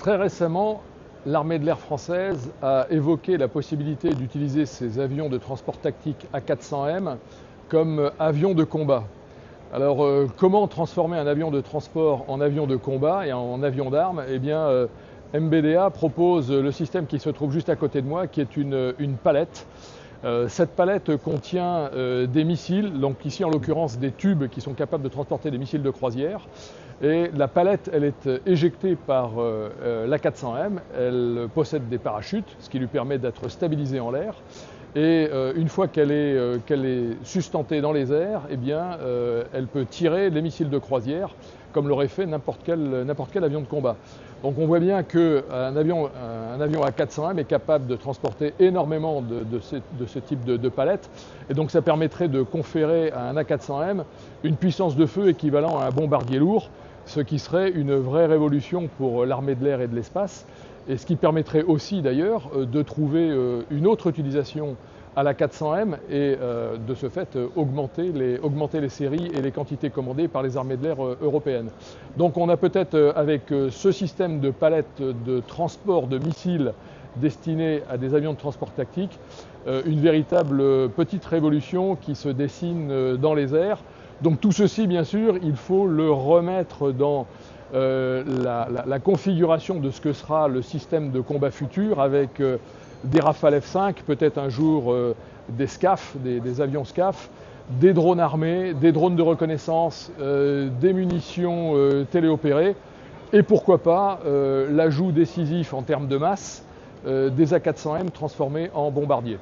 Très récemment, l'armée de l'air française a évoqué la possibilité d'utiliser ces avions de transport tactique A400M comme avions de combat. Alors, comment transformer un avion de transport en avion de combat et en avion d'armes? Eh bien, MBDA propose le système qui se trouve juste à côté de moi, qui est une palette. Cette palette contient des missiles, donc ici en l'occurrence des tubes qui sont capables de transporter des missiles de croisière. Et la palette, elle est éjectée par l'A400M, elle possède des parachutes, ce qui lui permet d'être stabilisée en l'air. Et une fois qu'elle est sustentée dans les airs, eh bien, elle peut tirer les missiles de croisière comme l'aurait fait n'importe quel avion de combat. Donc on voit bien qu'un avion A400M est capable de transporter énormément de ce type de palette. Et donc ça permettrait de conférer à un A400M une puissance de feu équivalent à un bombardier lourd, ce qui serait une vraie révolution pour l'armée de l'air et de l'espace. Et ce qui permettrait aussi d'ailleurs de trouver une autre utilisation à la 400M et de ce fait augmenter les séries et les quantités commandées par les armées de l'air européennes. Donc on a peut-être avec ce système de palette de transport de missiles destinés à des avions de transport tactique, une véritable petite révolution qui se dessine dans les airs. Donc tout ceci, bien sûr, il faut le remettre dans la configuration de ce que sera le système de combat futur avec des Rafale F5, peut-être un jour des SCAF, des avions SCAF, des drones armés, des drones de reconnaissance, des munitions téléopérées et pourquoi pas l'ajout décisif en termes de masse des A400M transformés en bombardiers.